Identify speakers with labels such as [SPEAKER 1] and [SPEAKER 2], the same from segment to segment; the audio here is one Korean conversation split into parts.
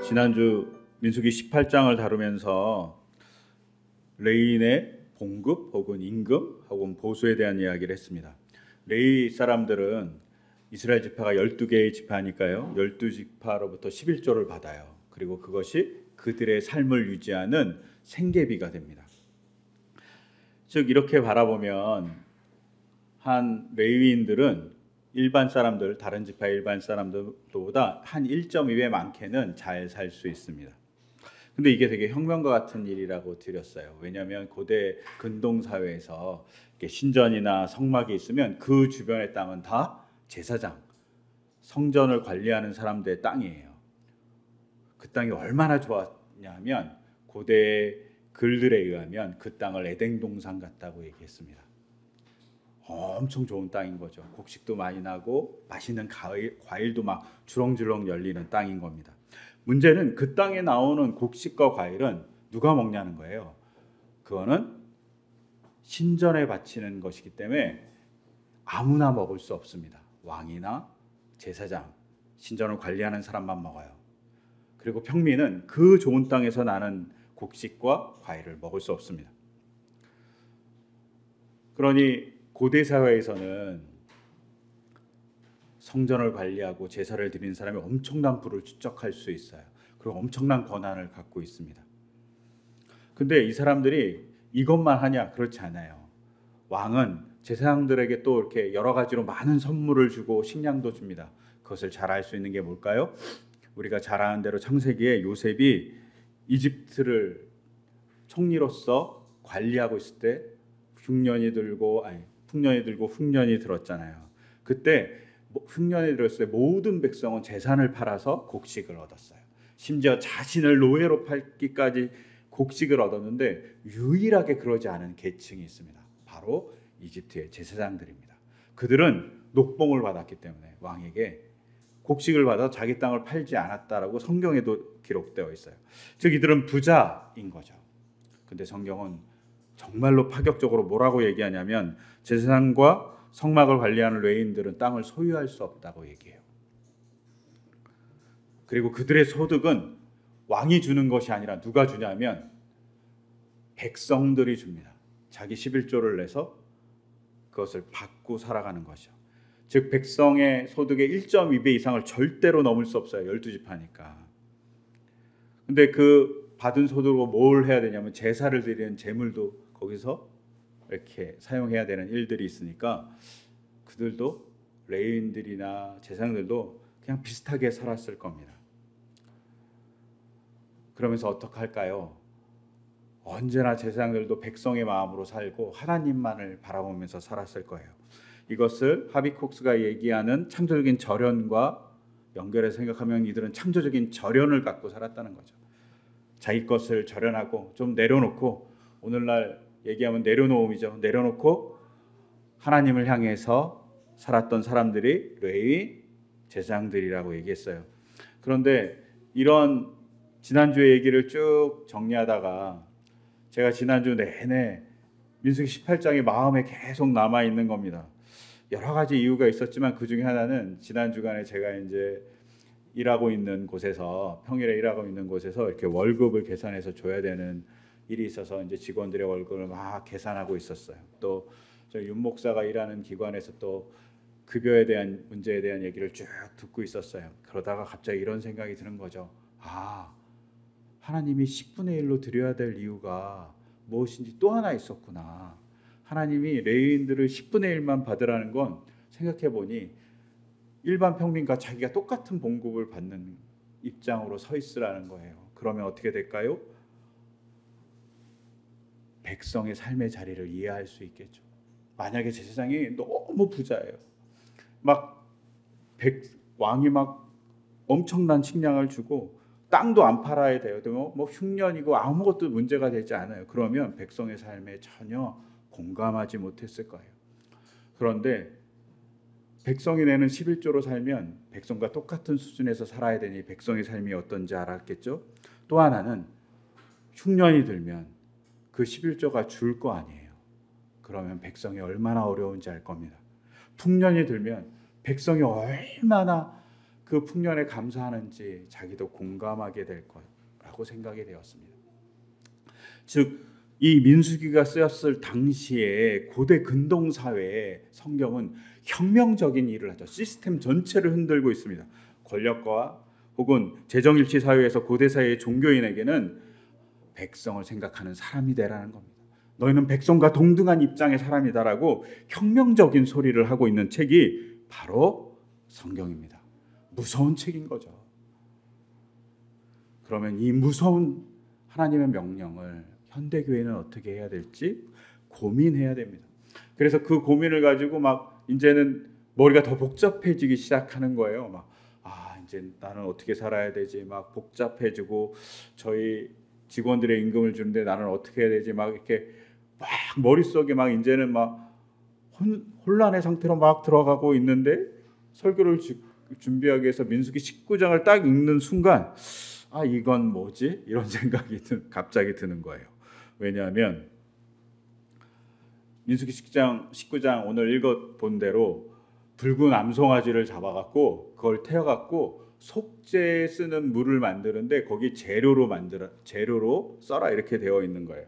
[SPEAKER 1] 지난주 민수기 18장을 다루면서 레위인의 봉급 혹은 임금 혹은 보수에 대한 이야기를 했습니다. 레위 사람들은 이스라엘 지파가 12개의 지파니까요. 12지파로부터 11조를 받아요. 그리고 그것이 그들의 삶을 유지하는 생계비가 됩니다. 즉 이렇게 바라보면 한 레위인들은 일반 사람들, 다른 지파 일반 사람들보다 한 1.2배 많게는 잘 살 수 있습니다. 근데 이게 되게 혁명과 같은 일이라고 드렸어요. 왜냐하면 고대 근동 사회에서 신전이나 성막이 있으면 그 주변의 땅은 다 제사장, 성전을 관리하는 사람들의 땅이에요. 그 땅이 얼마나 좋았냐면 고대 글들에 의하면 그 땅을 에덴 동산 같다고 얘기했습니다. 엄청 좋은 땅인 거죠. 곡식도 많이 나고 맛있는 과일도 막 주렁주렁 열리는 땅인 겁니다. 문제는 그 땅에 나오는 곡식과 과일은 누가 먹냐는 거예요. 그거는 신전에 바치는 것이기 때문에 아무나 먹을 수 없습니다. 왕이나 제사장, 신전을 관리하는 사람만 먹어요. 그리고 평민은 그 좋은 땅에서 나는 곡식과 과일을 먹을 수 없습니다. 그러니 고대 사회에서는 성전을 관리하고 제사를 드리는 사람이 엄청난 부를 축적할 수 있어요. 그리고 엄청난 권한을 갖고 있습니다. 근데 이 사람들이 이것만 하냐? 그렇지 않아요. 왕은 제사장들에게 또 이렇게 여러 가지로 많은 선물을 주고 식량도 줍니다. 그것을 잘 알 수 있는 게 뭘까요? 우리가 잘 아는 대로 창세기에 요셉이 이집트를 총리로서 관리하고 있을 때 풍년이 들고 흉년이 들었잖아요. 그때 흉년이 들었을 때 모든 백성은 재산을 팔아서 곡식을 얻었어요. 심지어 자신을 노예로 팔기까지 곡식을 얻었는데 유일하게 그러지 않은 계층이 있습니다. 바로 이집트의 제사장들입니다. 그들은 녹봉을 받았기 때문에 왕에게 곡식을 받아 자기 땅을 팔지 않았다라고 성경에도 기록되어 있어요. 즉 이들은 부자인 거죠. 근데 성경은 정말로 파격적으로 뭐라고 얘기하냐면 제사장과 성막을 관리하는 레위인들은 땅을 소유할 수 없다고 얘기해요. 그리고 그들의 소득은 왕이 주는 것이 아니라 누가 주냐면 백성들이 줍니다. 자기 11조를 내서 그것을 받고 살아가는 것이죠. 즉 백성의 소득의 1.2배 이상을 절대로 넘을 수 없어요. 12지파니까. 근데 그 받은 소득으로 뭘 해야 되냐면 제사를 드리는 제물도 거기서 이렇게 사용해야 되는 일들이 있으니까 그들도 레위인들이나 제사장들도 그냥 비슷하게 살았을 겁니다. 그러면서 어떻게 할까요? 언제나 제사장들도 백성의 마음으로 살고 하나님만을 바라보면서 살았을 거예요. 이것을 하비쿡스가 얘기하는 창조적인 절연과 연결해서 생각하면 이들은 창조적인 절연을 갖고 살았다는 거죠. 자기 것을 절연하고 좀 내려놓고, 오늘날 얘기하면 내려놓음이죠. 내려놓고 하나님을 향해서 살았던 사람들이 레위 제사장들이라고 얘기했어요. 그런데 이런 지난주의 얘기를 쭉 정리하다가 제가 지난주 내내 민수기 18장이 마음에 계속 남아있는 겁니다. 여러 가지 이유가 있었지만 그 중에 하나는 지난 주간에 제가 이제 일하고 있는 곳에서, 평일에 일하고 있는 곳에서 이렇게 월급을 계산해서 줘야 되는 일이 있어서 이제 직원들의 월급을 막 계산하고 있었어요. 또 저희 윤 목사가 일하는 기관에서 또 급여에 대한 문제에 대한 얘기를 쭉 듣고 있었어요. 그러다가 갑자기 이런 생각이 드는 거죠. 하나님이 10분의 1로 드려야 될 이유가 무엇인지 또 하나 있었구나. 하나님이 레위인들을 10분의 1만 받으라는 건 생각해 보니 일반 평민과 자기가 똑같은 봉급을 받는 입장으로 서 있으라는 거예요. 그러면 어떻게 될까요? 백성의 삶의 자리를 이해할 수 있겠죠. 만약에 제사장이 너무 부자예요. 왕이 막 엄청난 식량을 주고 땅도 안 팔아야 돼요. 뭐 흉년이고 아무것도 문제가 되지 않아요. 그러면 백성의 삶에 전혀 공감하지 못했을 거예요. 그런데 백성이 내는 11조로 살면 백성과 똑같은 수준에서 살아야 되니 백성의 삶이 어떤지 알았겠죠. 또 하나는 흉년이 들면 그 11조가 줄 거 아니에요. 그러면 백성이 얼마나 어려운지 알 겁니다. 풍년이 들면 백성이 얼마나 그 풍년에 감사하는지 자기도 공감하게 될 거라고 생각이 되었습니다. 즉, 이 민수기가 쓰였을 당시에 고대 근동 사회에 성경은 혁명적인 일을 하죠. 시스템 전체를 흔들고 있습니다. 권력과 혹은 재정일치 사회에서 고대 사회의 종교인에게는 백성을 생각하는 사람이 되라는 겁니다. 너희는 백성과 동등한 입장의 사람이다라고 혁명적인 소리를 하고 있는 책이 바로 성경입니다. 무서운 책인 거죠. 그러면 이 무서운 하나님의 명령을 현대교회는 어떻게 해야 될지 고민해야 됩니다. 그래서 그 고민을 가지고 막 이제는 머리가 더 복잡해지기 시작하는 거예요. 막 이제 나는 어떻게 살아야 되지? 막 복잡해지고 저희 직원들의 임금을 주는데 나는 어떻게 해야 되지? 막 이렇게 막 머릿속에 막 이제는 막 혼란의 상태로 막 들어가고 있는데 설교를 준비하기 위해서 민수기 19장을 딱 읽는 순간 이건 뭐지? 이런 생각이 갑자기 드는 거예요. 왜냐하면 민수기 19장 오늘 읽어본 대로 붉은 암송아지를 잡아갖고 그걸 태워갖고 속죄에 쓰는 물을 만드는데 거기 재료로 써라 이렇게 되어 있는 거예요.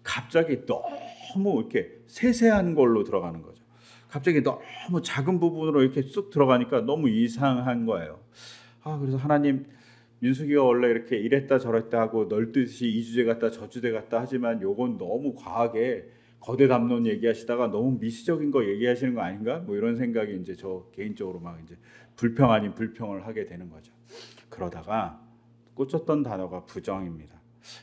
[SPEAKER 1] 갑자기 너무 이렇게 세세한 걸로 들어가는 거죠. 갑자기 너무 작은 부분으로 이렇게 쑥 들어가니까 너무 이상한 거예요. 그래서 하나님, 민수기가 원래 이렇게 이랬다 저랬다 하고 널듯이 이 주제 같다 저 주제 같다 하지만 요건 너무 과하게 거대 담론 얘기하시다가 너무 미시적인 거 얘기하시는 거 아닌가? 뭐 이런 생각이 이제 저 개인적으로 막 이제 불평 아닌 불평을 하게 되는 거죠. 그러다가 꽂혔던 단어가 부정입니다.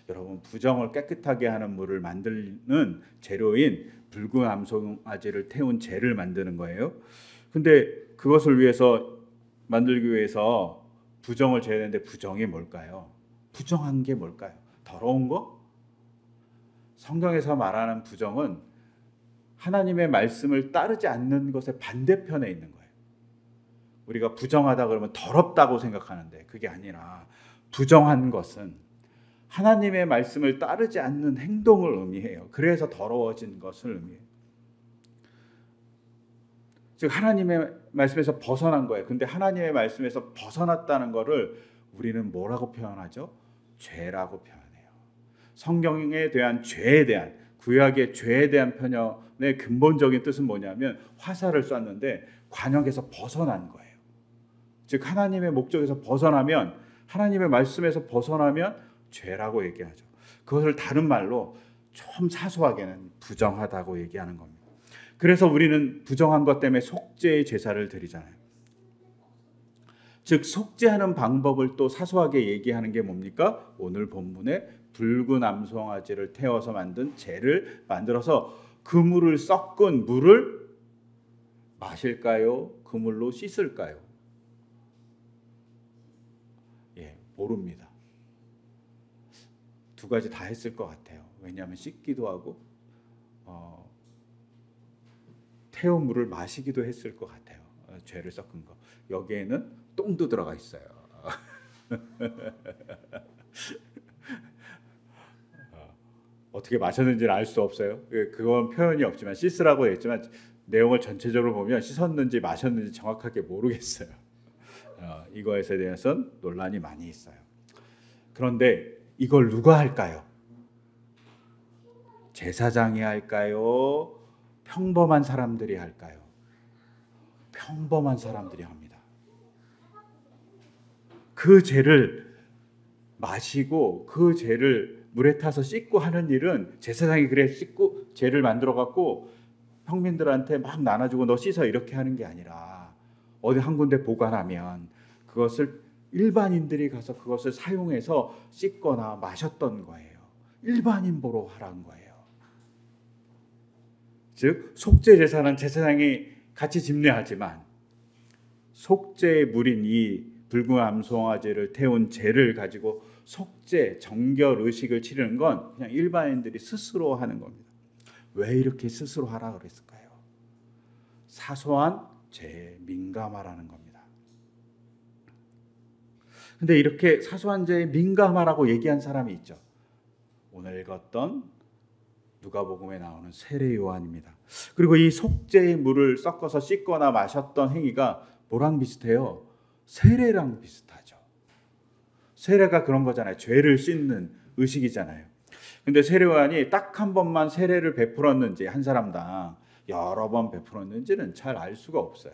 [SPEAKER 1] 여러분, 부정을 깨끗하게 하는 물을 만드는 재료인 붉은 암송아지를 태운 재를 만드는 거예요. 근데 그것을 위해서 만들기 위해서 부정을 재야 되는데 부정이 뭘까요? 부정한 게 뭘까요? 더러운 거? 성경에서 말하는 부정은 하나님의 말씀을 따르지 않는 것의 반대편에 있는 거예요. 우리가 부정하다 그러면 더럽다고 생각하는데 그게 아니라 부정한 것은 하나님의 말씀을 따르지 않는 행동을 의미해요. 그래서 더러워진 것을 의미해요. 즉 하나님의 말씀에서 벗어난 거예요. 근데 하나님의 말씀에서 벗어났다는 것을 우리는 뭐라고 표현하죠? 죄라고 표현해요. 성경에 대한 죄에 대한, 구약의 죄에 대한 편협의 근본적인 뜻은 뭐냐면 화살을 쐈는데 관역에서 벗어난 거예요. 즉 하나님의 목적에서 벗어나면, 하나님의 말씀에서 벗어나면 죄라고 얘기하죠. 그것을 다른 말로 좀 사소하게는 부정하다고 얘기하는 겁니다. 그래서 우리는 부정한 것 때문에 속죄의 제사를 드리잖아요. 즉 속죄하는 방법을 또 사소하게 얘기하는 게 뭡니까? 오늘 본문에 붉은 암송아지를 태워서 만든 재를 만들어서 그 물을 섞은 물을 마실까요? 그 물로 씻을까요? 모릅니다. 두 가지 다 했을 것 같아요. 왜냐하면 씻기도 하고 태운 물을 마시기도 했을 것 같아요. 죄를 섞은 거. 여기에는 똥도 들어가 있어요. 어떻게 마셨는지는 알 수 없어요. 그건 표현이 없지만 씻으라고 했지만 내용을 전체적으로 보면 씻었는지 마셨는지 정확하게 모르겠어요. 이거에 대해서는 논란이 많이 있어요. 그런데 이걸 누가 할까요? 제사장이 할까요? 평범한 사람들이 할까요? 평범한 사람들이 합니다. 그 죄를 마시고 그 죄를 물에 타서 씻고 하는 일은 제사장이 그래 씻고 죄를 만들어 갖고 평민들한테 막 나눠주고 너 씻어 이렇게 하는 게 아니라 어디 한 군데 보관하면 그것을 일반인들이 가서 그것을 사용해서 씻거나 마셨던 거예요. 일반인 보러 하라는 거예요. 즉 속죄 제사는 제사장이 같이 집례하지만 속죄의 물인 이 붉은 암송아지를 태운 재를 가지고 속죄, 정결 의식을 치르는 건 그냥 일반인들이 스스로 하는 겁니다. 왜 이렇게 스스로 하라 그랬을까요? 사소한 죄에 민감하라는 겁니다. 근데 이렇게 사소한 죄에 민감하라고 얘기한 사람이 있죠. 오늘 읽었던 누가복음에 나오는 세례 요한입니다. 그리고 이 속죄의 물을 섞어서 씻거나 마셨던 행위가 뭐랑 비슷해요? 세례랑 비슷하죠. 세례가 그런 거잖아요. 죄를 씻는 의식이잖아요. 근데 세례요한이 딱 한 번만 세례를 베풀었는지, 한 사람당 여러 번 베풀었는지는 잘 알 수가 없어요.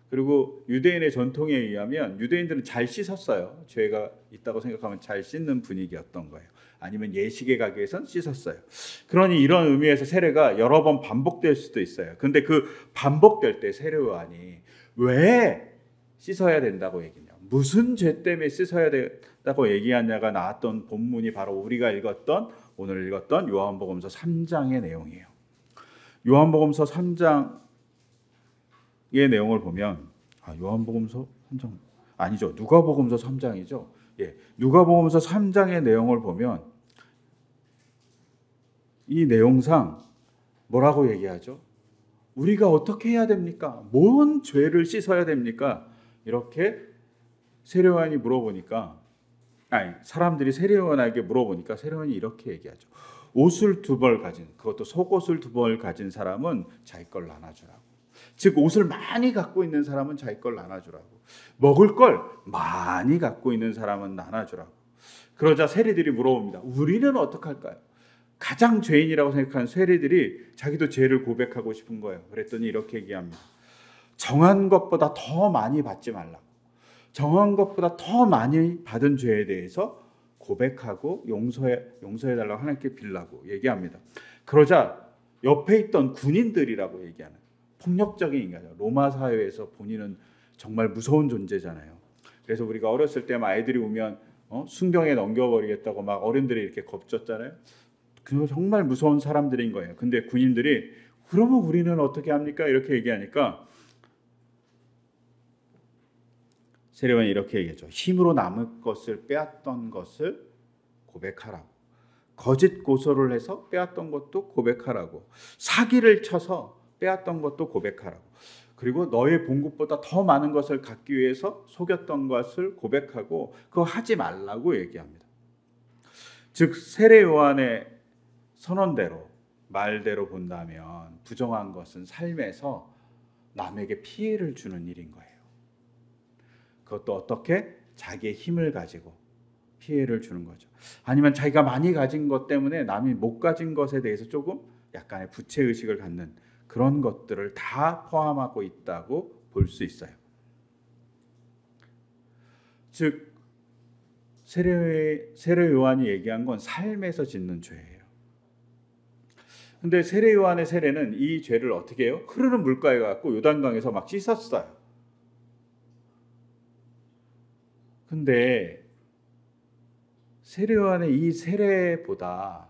[SPEAKER 1] 그리고 유대인의 전통에 의하면 유대인들은 잘 씻었어요. 죄가 있다고 생각하면 잘 씻는 분위기였던 거예요. 아니면 예식에 가기 위해선 씻었어요. 그러니 이런 의미에서 세례가 여러 번 반복될 수도 있어요. 근데 그 반복될 때 세례요한이 왜 씻어야 된다고 얘기냐, 무슨 죄 때문에 씻어야 된다고 얘기하냐가 나왔던 본문이 바로 우리가 오늘 읽었던 요한복음서 3장의 내용이에요. 요한복음서 3장의 내용을 보면, 요한복음서 3장 아니죠, 누가복음서 3장이죠. 누가복음서 3장의 내용을 보면 이 내용상 뭐라고 얘기하죠? 우리가 어떻게 해야 됩니까? 뭔 죄를 씻어야 됩니까? 이렇게 세례요한이 물어보니까, 사람들이 세례요한에게 물어보니까 세례요한이 이렇게 얘기하죠. 옷을 2벌 가진, 그것도 속옷을 2벌 가진 사람은 자기 걸 나눠주라고. 즉 옷을 많이 갖고 있는 사람은 자기 걸 나눠주라고. 먹을 걸 많이 갖고 있는 사람은 나눠주라고. 그러자 세리들이 물어봅니다. 우리는 어떡할까요? 가장 죄인이라고 생각하는 세리들이 자기도 죄를 고백하고 싶은 거예요. 그랬더니 이렇게 얘기합니다. 정한 것보다 더 많이 받지 말라고. 정한 것보다 더 많이 받은 죄에 대해서 고백하고 용서해달라고 하나님께 빌라고 얘기합니다. 그러자 옆에 있던 군인들이라고 얘기하는 폭력적인 인간이죠. 로마 사회에서 본인은 정말 무서운 존재잖아요. 그래서 우리가 어렸을 때 막 아이들이 오면 순경에 넘겨버리겠다고 막 어른들이 이렇게 겁줬잖아요. 그 정말 무서운 사람들인 거예요. 근데 군인들이 그러면 우리는 어떻게 합니까? 이렇게 얘기하니까 세례요한이 이렇게 얘기했죠. 힘으로 남의 것을 빼앗던 것을 고백하라고. 거짓 고소를 해서 빼앗던 것도 고백하라고. 사기를 쳐서 빼앗던 것도 고백하라고. 그리고 너의 봉급보다 더 많은 것을 갖기 위해서 속였던 것을 고백하고 그거 하지 말라고 얘기합니다. 즉 세례요한의 선언대로, 말대로 본다면 부정한 것은 삶에서 남에게 피해를 주는 일인 거예요. 그것도 어떻게? 자기의 힘을 가지고 피해를 주는 거죠. 아니면 자기가 많이 가진 것 때문에 남이 못 가진 것에 대해서 조금 약간의 부채의식을 갖는 그런 것들을 다 포함하고 있다고 볼 수 있어요. 즉 세례요한이 얘기한 건 삶에서 짓는 죄예요. 근데 세례요한의 세례는 이 죄를 어떻게 해요? 흐르는 물가에 갖고 요단강에서 막 씻었어요. 근데 세례요한의 이 세례보다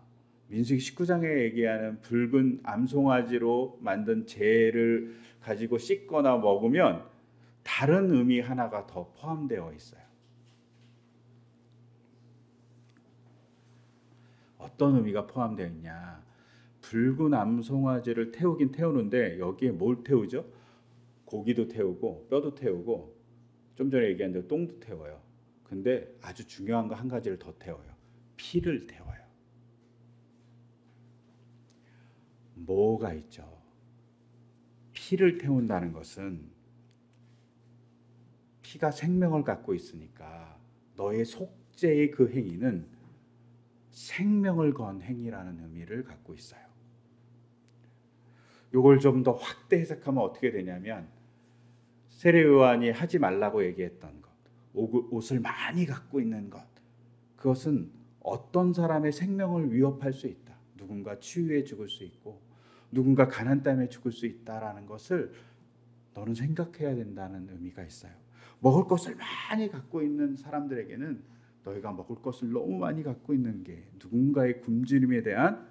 [SPEAKER 1] 민수기 19장에 얘기하는 붉은 암송아지로 만든 재를 가지고 씻거나 먹으면 다른 의미 하나가 더 포함되어 있어요. 어떤 의미가 포함되어 있냐? 붉은 암송아지를 태우긴 태우는데 여기에 뭘 태우죠? 고기도 태우고 뼈도 태우고 좀 전에 얘기한 대로 똥도 태워요. 근데 아주 중요한 거 한 가지를 더 태워요. 피를 태워요. 뭐가 있죠? 피를 태운다는 것은 피가 생명을 갖고 있으니까 너의 속죄의 그 행위는 생명을 건 행위라는 의미를 갖고 있어요. 이걸 좀 더 확대 해석하면 어떻게 되냐면 세례요한이 하지 말라고 얘기했던 것, 옷을 많이 갖고 있는 것, 그것은 어떤 사람의 생명을 위협할 수 있다. 누군가 치유에 죽을 수 있고 누군가 가난 때문에 죽을 수 있다라는 것을 너는 생각해야 된다는 의미가 있어요. 먹을 것을 많이 갖고 있는 사람들에게는 너희가 먹을 것을 너무 많이 갖고 있는 게 누군가의 굶주림에 대한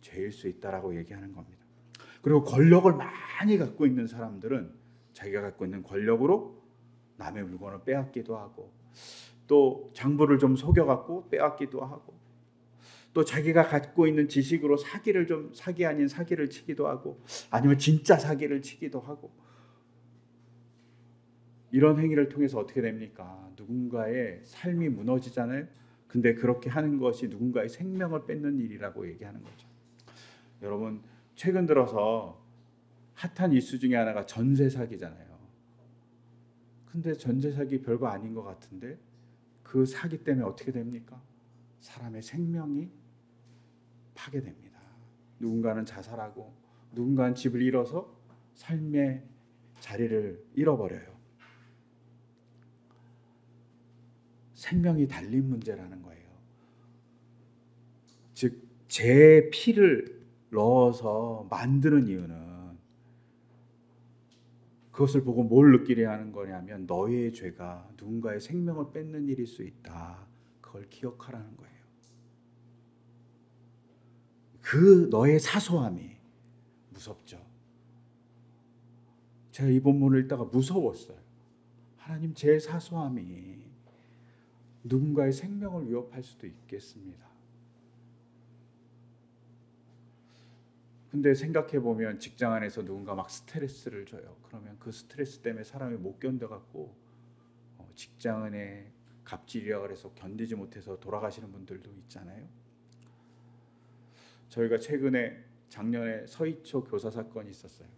[SPEAKER 1] 죄일 수 있다라고 얘기하는 겁니다. 그리고 권력을 많이 갖고 있는 사람들은 자기가 갖고 있는 권력으로 남의 물건을 빼앗기도 하고 또 장부를 좀 속여갖고 빼앗기도 하고 또 자기가 갖고 있는 지식으로 사기 아닌 사기를 치기도 하고 아니면 진짜 사기를 치기도 하고 이런 행위를 통해서 어떻게 됩니까? 누군가의 삶이 무너지잖아요. 근데 그렇게 하는 것이 누군가의 생명을 뺏는 일이라고 얘기하는 거죠. 여러분 최근 들어서 핫한 이슈 중에 하나가 전세 사기잖아요. 근데 전제사기 별거 아닌 것 같은데 그 사기 때문에 어떻게 됩니까? 사람의 생명이 파괴됩니다. 누군가는 자살하고 누군가는 집을 잃어서 삶의 자리를 잃어버려요. 생명이 달린 문제라는 거예요. 즉, 제 피를 넣어서 만드는 이유는 그것을 보고 뭘 느끼려 하는 거냐면 너의 죄가 누군가의 생명을 뺏는 일일 수 있다. 그걸 기억하라는 거예요. 그 너의 사소함이 무섭죠. 제가 이 본문을 읽다가 무서웠어요. 하나님, 제 사소함이 누군가의 생명을 위협할 수도 있겠습니다. 근데 생각해보면 직장 안에서 누군가 막 스트레스를 줘요. 그러면 그 스트레스 때문에 사람이 못 견뎌갖고 직장 안에 갑질이라 그래서 견디지 못해서 돌아가시는 분들도 있잖아요. 저희가 작년에 서희초 교사 사건이 있었어요.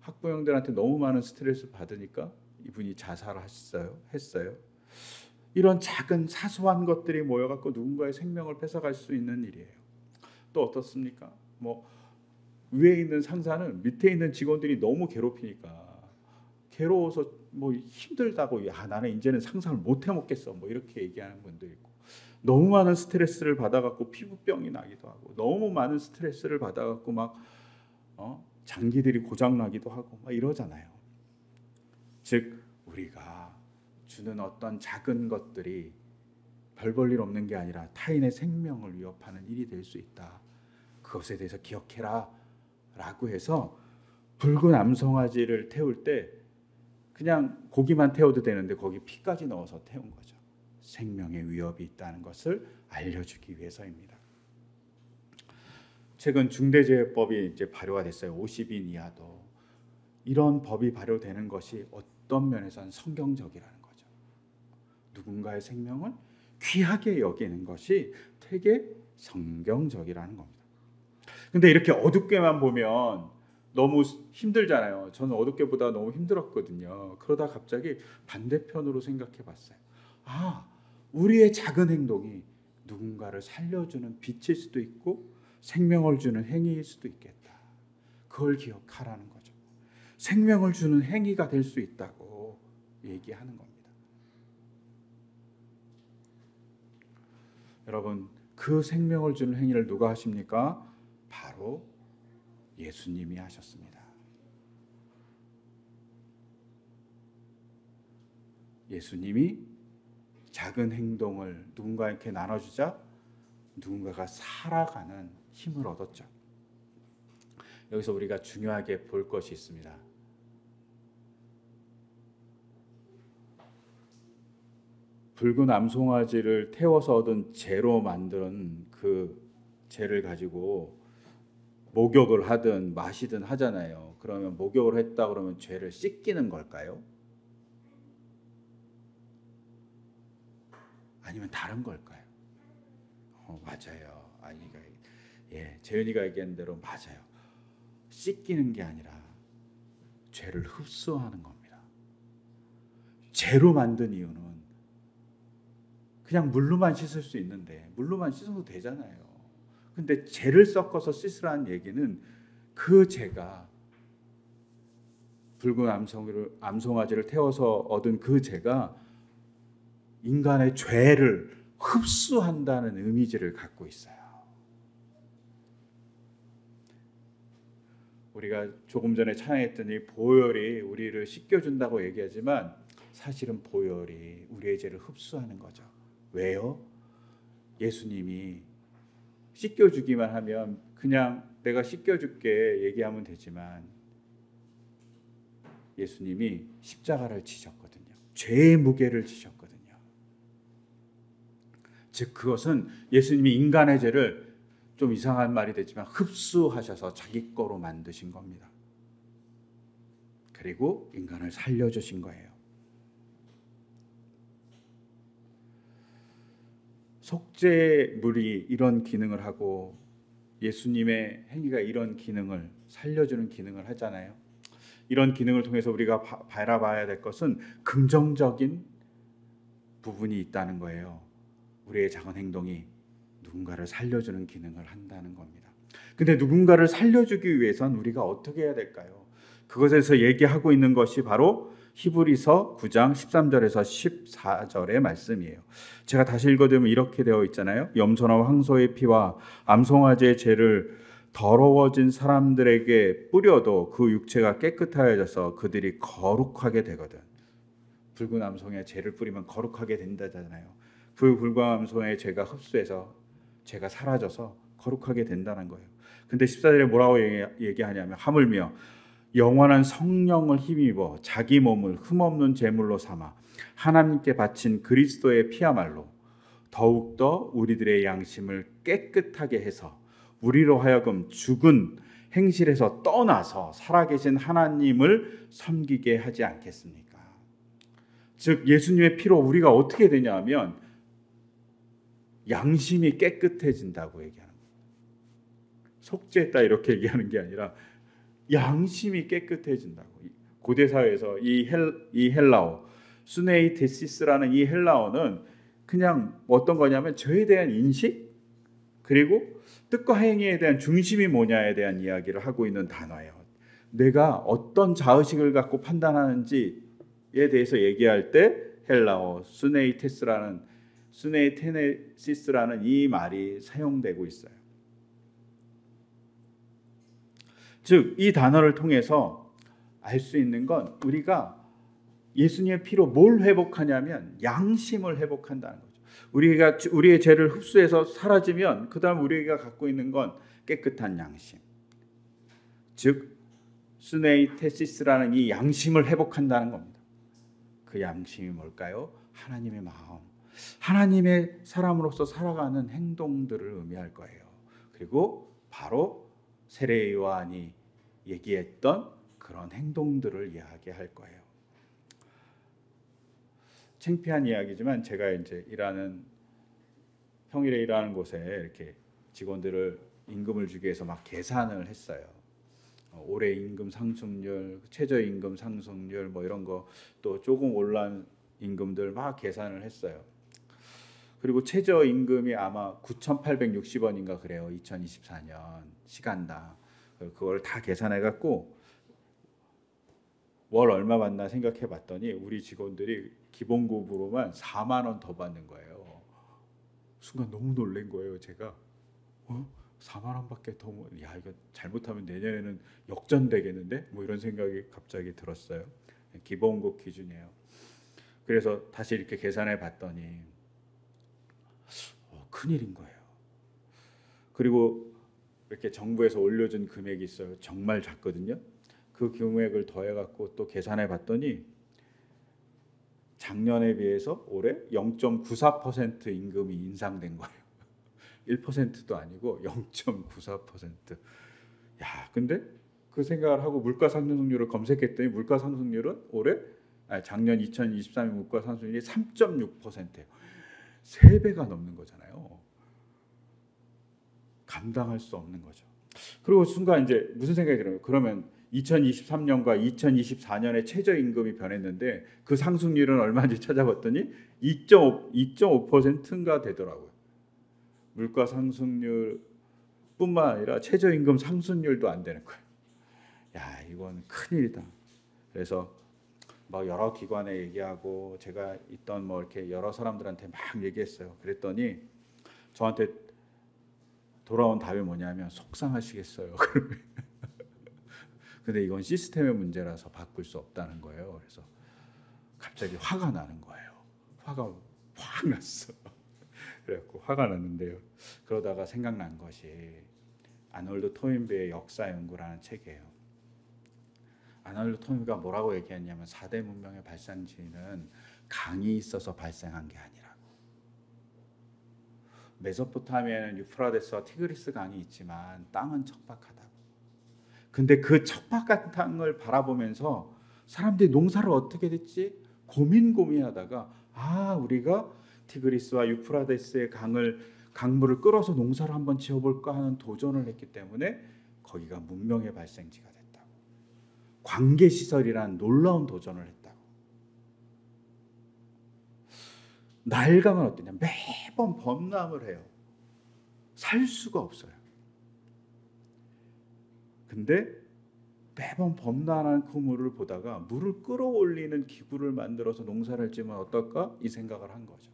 [SPEAKER 1] 학부형들한테 너무 많은 스트레스 받으니까 이분이 했어요. 이런 작은 사소한 것들이 모여갖고 누군가의 생명을 뺏어갈 수 있는 일이에요. 또 어떻습니까? 위에 있는 상사는 밑에 있는 직원들이 너무 괴롭히니까 괴로워서 힘들다고 나는 이제는 상상을 못 해먹겠어 이렇게 얘기하는 분도 있고, 너무 많은 스트레스를 받아갖고 피부병이 나기도 하고, 너무 많은 스트레스를 받아갖고 장기들이 고장나기도 하고 이러잖아요. 즉, 우리가 주는 어떤 작은 것들이 별 볼 일 없는 게 아니라 타인의 생명을 위협하는 일이 될 수 있다. 그것에 대해서 기억해라 라고 해서 붉은 암송아지를 태울 때 그냥 고기만 태워도 되는데 거기 피까지 넣어서 태운 거죠. 생명의 위협이 있다는 것을 알려주기 위해서입니다. 최근 중대재해법이 이제 발효가 됐어요. 50인 이하도. 이런 법이 발효되는 것이 어떤 면에서는 성경적이라는 거죠. 누군가의 생명을 귀하게 여기는 것이 되게 성경적이라는 겁니다. 근데 이렇게 어둡게만 보면 너무 힘들잖아요. 저는 어둡게 보다 너무 힘들었거든요. 그러다 갑자기 반대편으로 생각해 봤어요. 우리의 작은 행동이 누군가를 살려주는 빛일 수도 있고 생명을 주는 행위일 수도 있겠다. 그걸 기억하라는 거죠. 생명을 주는 행위가 될 수 있다고 얘기하는 겁니다. 여러분, 그 생명을 주는 행위를 누가 하십니까? 바로 예수님이 하셨습니다. 예수님이 작은 행동을 누군가에게 나눠주자 누군가가 살아가는 힘을 얻었죠. 여기서 우리가 중요하게 볼 것이 있습니다. 붉은 암송아지를 태워서 얻은 재로 만든 그 재를 가지고 목욕을 하든 마시든 하잖아요. 그러면 목욕을 했다 그러면 죄를 씻기는 걸까요? 아니면 다른 걸까요? 맞아요. 재윤이가 얘기한 대로 맞아요. 씻기는 게 아니라 죄를 흡수하는 겁니다. 죄로 만든 이유는 그냥 물로만 씻을 수 있는데 물로만 씻어도 되잖아요. 근데 죄를 섞어서 씻으라는 얘기는 그 죄가 붉은 암송아지를 태워서 얻은 그 죄가 인간의 죄를 흡수한다는 의미를 갖고 있어요. 우리가 조금 전에 찬양했더니 보혈이 우리를 씻겨준다고 얘기하지만 사실은 보혈이 우리의 죄를 흡수하는 거죠. 왜요? 예수님이 씻겨주기만 하면 그냥 내가 씻겨줄게 얘기하면 되지만 예수님이 십자가를 지셨거든요. 죄의 무게를 지셨거든요. 즉 그것은 예수님이 인간의 죄를, 좀 이상한 말이 됐지만, 흡수하셔서 자기 거로 만드신 겁니다. 그리고 인간을 살려주신 거예요. 속죄물이 이런 기능을 하고 예수님의 행위가 이런 기능을, 살려주는 기능을 하잖아요. 이런 기능을 통해서 우리가 바라봐야 될 것은 긍정적인 부분이 있다는 거예요. 우리의 작은 행동이 누군가를 살려주는 기능을 한다는 겁니다. 근데 누군가를 살려주기 위해선 우리가 어떻게 해야 될까요? 그것에서 얘기하고 있는 것이 바로 히브리서 9장 13절에서 14절의 말씀이에요. 제가 다시 읽어드리면 이렇게 되어 있잖아요. 염소나 황소의 피와 암송아지의 죄를 더러워진 사람들에게 뿌려도 그 육체가 깨끗하여져서 그들이 거룩하게 되거든. 붉은 암송의 죄를 뿌리면 거룩하게 된다잖아요. 그 붉은 암송의 죄가 흡수해서 죄가 사라져서 거룩하게 된다는 거예요. 근데 14절에 뭐라고 얘기하냐면 하물며 영원한 성령을 힘입어 자기 몸을 흠없는 제물로 삼아 하나님께 바친 그리스도의 피야말로 더욱더 우리들의 양심을 깨끗하게 해서 우리로 하여금 죽은 행실에서 떠나서 살아계신 하나님을 섬기게 하지 않겠습니까? 즉 예수님의 피로 우리가 어떻게 되냐 하면 양심이 깨끗해진다고 얘기하는 거예요. 속죄했다 이렇게 얘기하는 게 아니라 양심이 깨끗해진다고. 고대 사회에서 이 헬라어 수네이테시스라는 이 헬라어는 그냥 어떤 거냐면 죄에 대한 인식 그리고 뜻과 행위에 대한 중심이 뭐냐에 대한 이야기를 하고 있는 단어예요. 내가 어떤 자의식을 갖고 판단하는지에 대해서 얘기할 때 헬라어 수네이테네시스라는 이 말이 사용되고 있어요. 즉 이 단어를 통해서 알 수 있는 건 우리가 예수님의 피로 뭘 회복하냐면 양심을 회복한다는 거죠. 우리가 우리의 죄를 흡수해서 사라지면 그 다음 우리가 갖고 있는 건 깨끗한 양심. 즉 수네이테시스라는 이 양심을 회복한다는 겁니다. 그 양심이 뭘까요? 하나님의 마음, 하나님의 사람으로서 살아가는 행동들을 의미할 거예요. 그리고 바로 세례 요한이 얘기했던 그런 행동들을 이야기할 거예요. 창피한 이야기지만 제가 이제 평일에 일하는 곳에 이렇게 직원들을 임금을 주기 위해서 막 계산을 했어요. 올해 임금 상승률, 최저임금 상승률 뭐 이런 거 또 조금 올란 임금들 막 계산을 했어요. 그리고 최저임금이 아마 9,860원인가 그래요. 2024년 시간당. 그걸 다 계산해 갖고 월 얼마 받나 생각해 봤더니 우리 직원들이 기본급으로만 4만 원 더 받는 거예요. 순간 너무 놀란 거예요. 제가 4만 원밖에 더, 야 이거 잘못하면 내년에는 역전되겠는데? 뭐 이런 생각이 갑자기 들었어요. 기본급 기준이에요. 그래서 다시 이렇게 계산해 봤더니 큰일인 거예요. 그리고 이렇게 정부에서 올려준 금액이 있어요. 정말 작거든요. 그 금액을 더해갖고 또 계산해 봤더니 작년에 비해서 올해 0.94% 임금이 인상된 거예요. 1%도 아니고 0.94%. 야, 근데 그 생각을 하고 물가 상승률을 검색했더니 물가 상승률은 작년 2023년 물가 상승률이 3.6%예요. 3배가 넘는 거잖아요. 감당할 수 없는 거죠. 그리고 순간 이제 무슨 생각이 들어요? 그러면 2023년과 2024년에 최저임금이 변했는데 그 상승률은 얼마인지 찾아봤더니 2.5%인가 되더라고요. 물가 상승률뿐만 아니라 최저임금 상승률도 안 되는 거예요. 야, 이건 큰일이다. 그래서 막 여러 기관에 얘기하고 제가 있던 뭐 이렇게 여러 사람들한테 막 얘기했어요. 그랬더니 저한테 돌아온 답이 뭐냐면 속상하시겠어요. 근데 이건 시스템의 문제라서 바꿀 수 없다는 거예요. 그래서 갑자기 화가 나는 거예요. 화가 확 났어. 그래갖고 화가 났는데요. 그러다가 생각난 것이 아놀드 토인비의 역사연구라는 책이에요. 아놀드 토인비가 뭐라고 얘기했냐면 4대 문명의 발상지는 강이 있어서 발생한 게 아니라고. 메소포타미아에는 유프라데스와 티그리스 강이 있지만 땅은 척박하다고. 근데 그 척박한 땅을 바라보면서 사람들이 농사를 어떻게 됐지? 고민하다가 우리가 티그리스와 유프라데스의 강물을 끌어서 농사를 한번 지어볼까 하는 도전을 했기 때문에 거기가 문명의 발생지가 됐다고. 관계시설이란 놀라운 도전을 했다고. 나일강은 어떠냐? 매번 범람을 해요. 살 수가 없어요. 근데 매번 범람하는 그 물을 보다가 물을 끌어올리는 기구를 만들어서 농사를 지으면 어떨까? 이 생각을 한 거죠.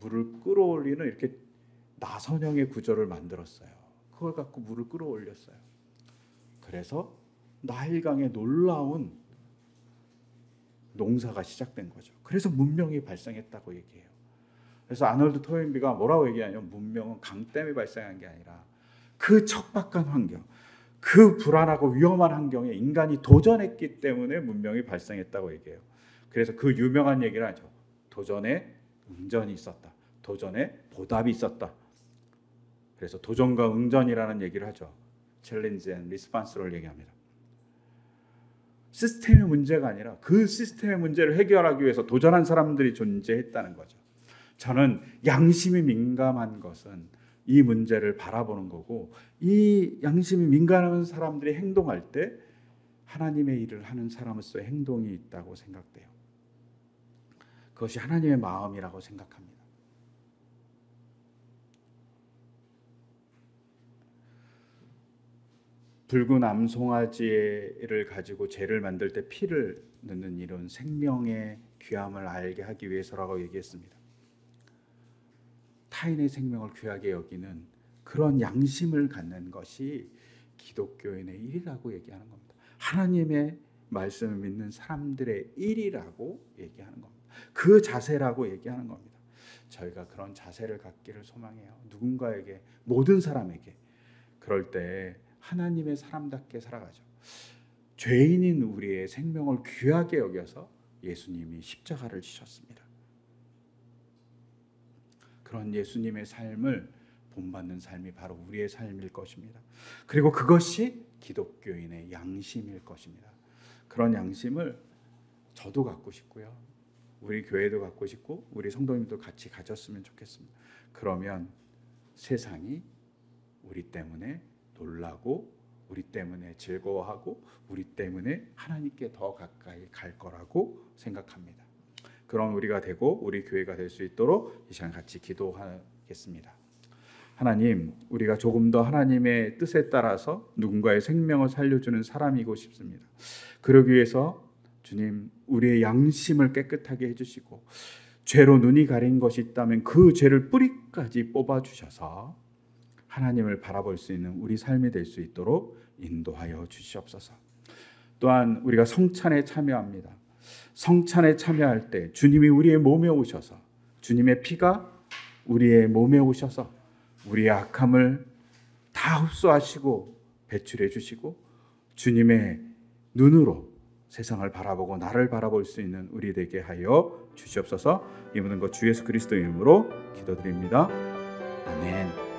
[SPEAKER 1] 물을 끌어올리는 이렇게 나선형의 구조를 만들었어요. 그걸 갖고 물을 끌어올렸어요. 그래서 나일강에 놀라운 농사가 시작된 거죠. 그래서 문명이 발생했다고 얘기해요. 그래서 아놀드 토인비가 뭐라고 얘기하냐면 문명은 강 때문에 발생한 게 아니라 그 척박한 환경, 그 불안하고 위험한 환경에 인간이 도전했기 때문에 문명이 발생했다고 얘기해요. 그래서 그 유명한 얘기를 하죠. 도전에 응전이 있었다. 도전에 보답이 있었다. 그래서 도전과 응전이라는 얘기를 하죠. 챌린지 앤 리스판스를 얘기합니다. 시스템의 문제가 아니라 그 시스템의 문제를 해결하기 위해서 도전한 사람들이 존재했다는 거죠. 저는 양심이 민감한 것은 이 문제를 바라보는 거고, 이 양심이 민감한 사람들이 행동할 때 하나님의 일을 하는 사람으로서의 행동이 있다고 생각돼요. 그것이 하나님의 마음이라고 생각합니다. 붉은 암송아지를 가지고 재를 만들 때 피를 넣는 일은 생명의 귀함을 알게 하기 위해서라고 얘기했습니다. 타인의 생명을 귀하게 여기는 그런 양심을 갖는 것이 기독교인의 일이라고 얘기하는 겁니다. 하나님의 말씀을 믿는 사람들의 일이라고 얘기하는 겁니다. 그 자세라고 얘기하는 겁니다. 저희가 그런 자세를 갖기를 소망해요. 누군가에게, 모든 사람에게. 그럴 때 하나님의 사람답게 살아가죠. 죄인인 우리의 생명을 귀하게 여겨서 예수님이 십자가를 지셨습니다. 그런 예수님의 삶을 본받는 삶이 바로 우리의 삶일 것입니다. 그리고 그것이 기독교인의 양심일 것입니다. 그런 양심을 저도 갖고 싶고요. 우리 교회도 갖고 싶고 우리 성도님도 같이 가졌으면 좋겠습니다. 그러면 세상이 우리 때문에 놀라고 우리 때문에 즐거워하고 우리 때문에 하나님께 더 가까이 갈 거라고 생각합니다. 그런 우리가 되고 우리 교회가 될 수 있도록 이 시간 같이 기도하겠습니다. 하나님, 우리가 조금 더 하나님의 뜻에 따라서 누군가의 생명을 살려주는 사람이고 싶습니다. 그러기 위해서 주님, 우리의 양심을 깨끗하게 해주시고 죄로 눈이 가린 것이 있다면 그 죄를 뿌리까지 뽑아주셔서 하나님을 바라볼 수 있는 우리 삶이 될 수 있도록 인도하여 주시옵소서. 또한 우리가 성찬에 참여합니다. 성찬에 참여할 때 주님이 우리의 몸에 오셔서, 주님의 피가 우리의 몸에 오셔서 우리의 악함을 다 흡수하시고 배출해 주시고 주님의 눈으로 세상을 바라보고 나를 바라볼 수 있는 우리 되게 하여 주시옵소서. 이 모든 것 주 예수 그리스도 이름으로 기도드립니다. 아멘.